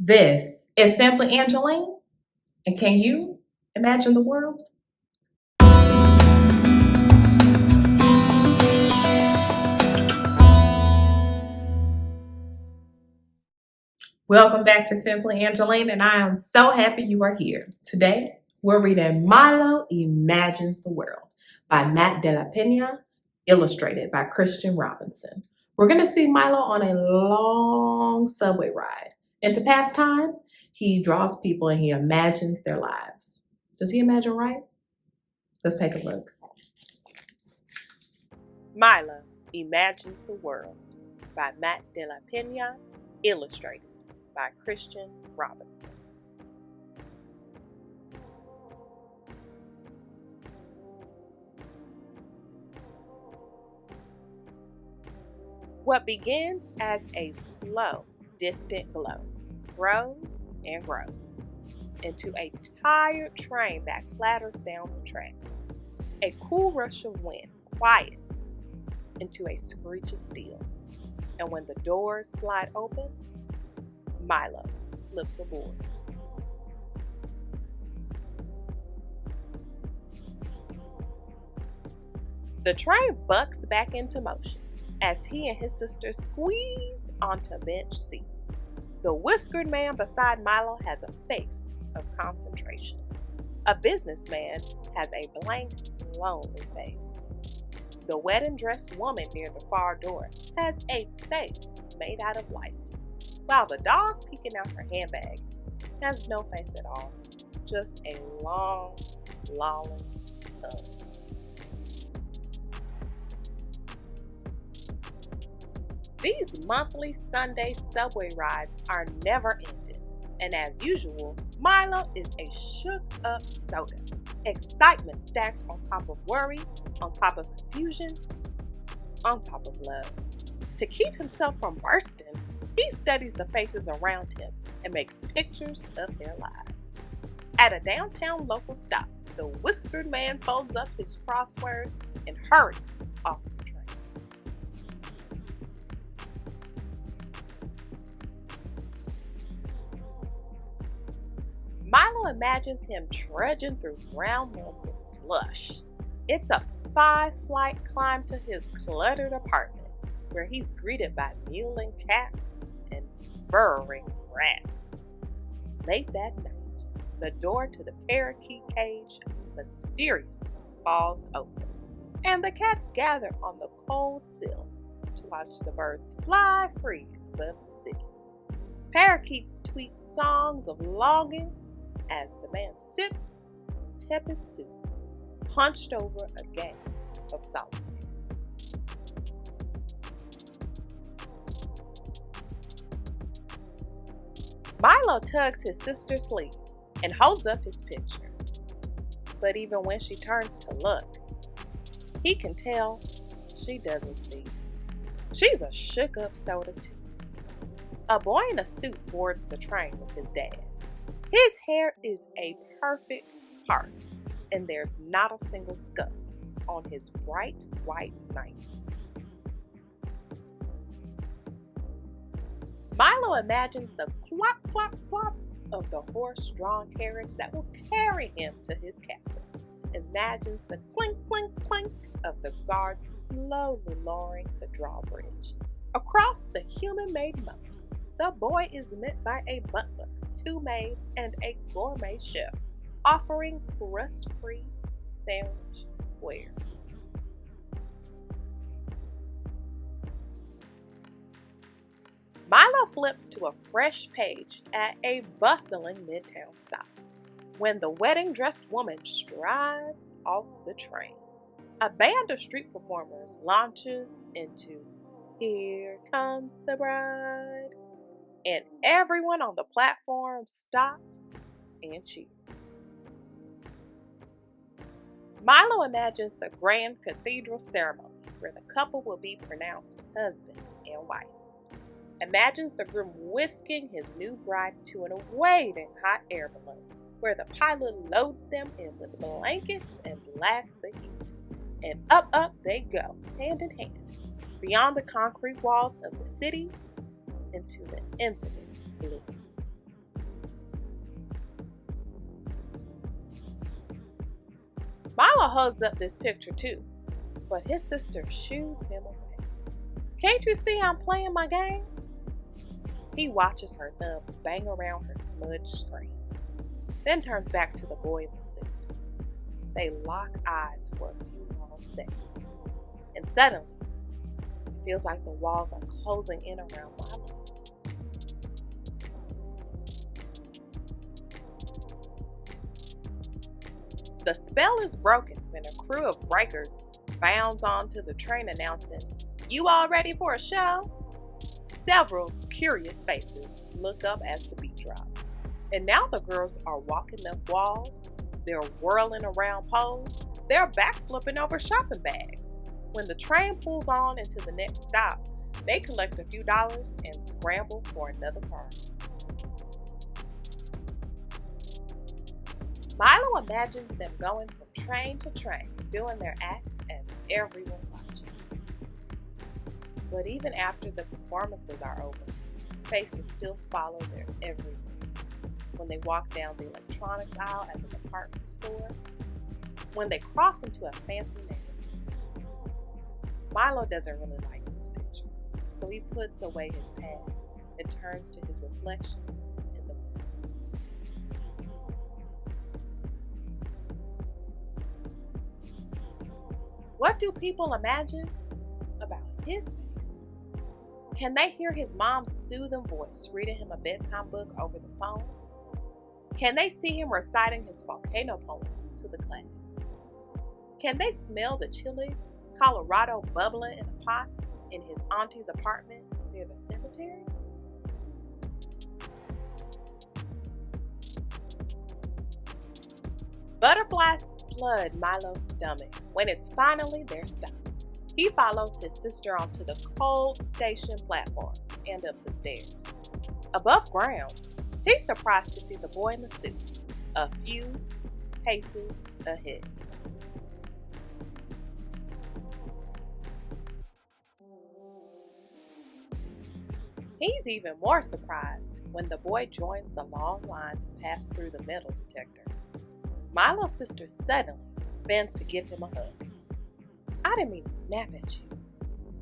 This is Simply Angeline, and can you imagine the world? Welcome back to Simply Angeline, and I am so happy you are here. Today, we're reading Milo Imagines the World by Matt de la Pena, illustrated by Christian Robinson. We're going to see Milo on a long subway ride. And to pass time, he draws people and he imagines their lives. Does he imagine right? Let's take a look. Milo Imagines the World by Matt de la Pena, illustrated by Christian Robinson. What begins as a slow, distant glow grows and grows into a tired train that clatters down the tracks. A cool rush of wind quiets into a screech of steel, and when the doors slide open, Milo slips aboard. The train bucks back into motion as he and his sister squeeze onto bench seats. The whiskered man beside Milo has a face of concentration. A businessman has a blank, lonely face. The wedding-dressed woman near the far door has a face made out of light, while the dog peeking out her handbag has no face at all, just a long, lolling tongue. These monthly Sunday subway rides are never ending, and as usual, Milo is a shook-up soda. Excitement stacked on top of worry, on top of confusion, on top of love. To keep himself from bursting, he studies the faces around him and makes pictures of their lives. At a downtown local stop, the whiskered man folds up his crossword and hurries off the train. Milo imagines him trudging through brown months of slush. It's a 5-flight climb to his cluttered apartment, where he's greeted by mewling cats and burrowing rats. Late that night, the door to the parakeet cage mysteriously falls open, and the cats gather on the cold sill to watch the birds fly free above the city. Parakeets tweet songs of longing as the man sips tepid soup, hunched over a game of solitaire. Milo tugs his sister's sleeve and holds up his picture. But even when she turns to look, he can tell she doesn't see. She's a shook-up soda too. A boy in a suit boards the train with his dad. His hair is a perfect part, and there's not a single scuff on his bright white 90s. Milo imagines the clop, clop, clop of the horse-drawn carriage that will carry him to his castle. Imagines the clink, clink, clink of the guards slowly lowering the drawbridge. Across the human-made moat, the boy is met by a butler, 2 maids, and a gourmet chef, offering crust-free sandwich squares. Milo flips to a fresh page at a bustling midtown stop when the wedding-dressed woman strides off the train. A band of street performers launches into "Here Comes the Bride," and everyone on the platform stops and cheers. Milo imagines the grand cathedral ceremony where the couple will be pronounced husband and wife. Imagines the groom whisking his new bride to an awaiting hot air balloon where the pilot loads them in with blankets and blasts the heat. And up they go, hand in hand, beyond the concrete walls of the city into the infinite blue. Milo hugs up this picture too, but his sister shoos him away. Can't you see I'm playing my game? He watches her thumbs bang around her smudged screen, then turns back to the boy in the suit. They lock eyes for a few long seconds, and suddenly, it feels like the walls are closing in around Milo. The spell is broken when a crew of bikers bounds onto the train announcing, "You all ready for a show?" Several curious faces look up as the beat drops. And now the girls are walking up walls, they're whirling around poles, they're backflipping over shopping bags. When the train pulls on into the next stop, they collect a few dollars and scramble for another car. Milo imagines them going from train to train, doing their act as everyone watches. But even after the performances are over, faces still follow their every move. When they walk down the electronics aisle at the department store, when they cross into a fancy neighborhood. Milo doesn't really like this picture, so he puts away his pad and turns to his reflection in the mirror. What do people imagine about his face? Can they hear his mom's soothing voice reading him a bedtime book over the phone? Can they see him reciting his volcano poem to the class? Can they smell the chili Colorado bubbling in a pot in his auntie's apartment near the cemetery? Butterflies flood Milo's stomach when it's finally their stop. He follows his sister onto the cold station platform and up the stairs. Above ground, he's surprised to see the boy in the suit, a few paces ahead. He's even more surprised when the boy joins the long line to pass through the metal detector. Milo's sister suddenly bends to give him a hug. "I didn't mean to snap at you,"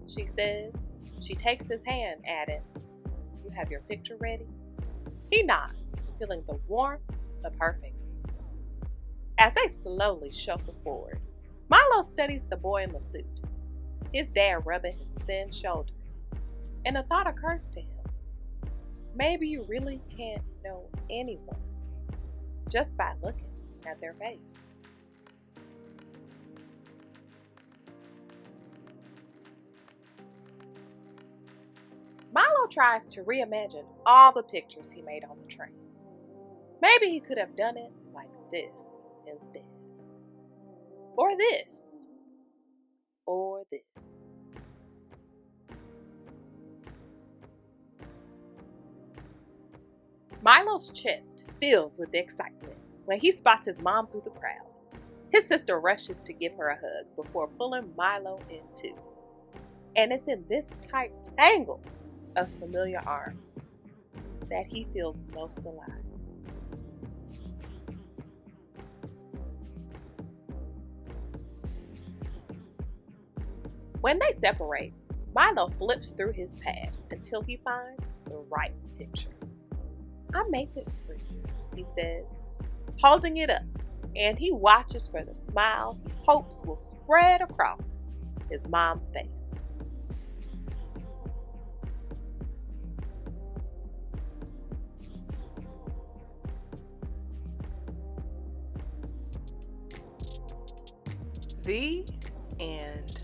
she says. She takes his hand, adding, "You have your picture ready?" He nods, feeling the warmth of her fingers. As they slowly shuffle forward, Milo studies the boy in the suit, his dad rubbing his thin shoulders, and a thought occurs to him. Maybe you really can't know anyone just by looking at their face. Milo tries to reimagine all the pictures he made on the train. Maybe he could have done it like this instead. Or this. Or this. Milo's chest fills with excitement when he spots his mom through the crowd. His sister rushes to give her a hug before pulling Milo in too. And it's in this tight tangle of familiar arms that he feels most alive. When they separate, Milo flips through his pad until he finds the right picture. "I made this for you," he says, holding it up, and he watches for the smile he hopes will spread across his mom's face. The end.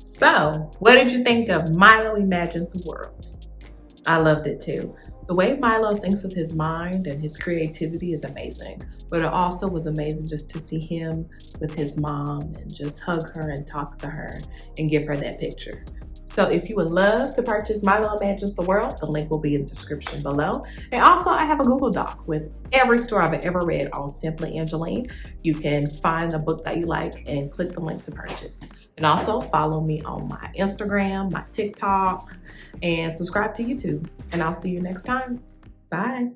So, what did you think of Milo Imagines the World? I loved it too. The way Milo thinks with his mind and his creativity is amazing, but it also was amazing just to see him with his mom and just hug her and talk to her and give her that picture. So if you would love to purchase Milo Imagines the World, the link will be in the description below. And also I have a Google Doc with every story I've ever read on Simply Angeline. You can find a book that you like and click the link to purchase. And also follow me on my Instagram, my TikTok, and subscribe to YouTube. And I'll see you next time. Bye.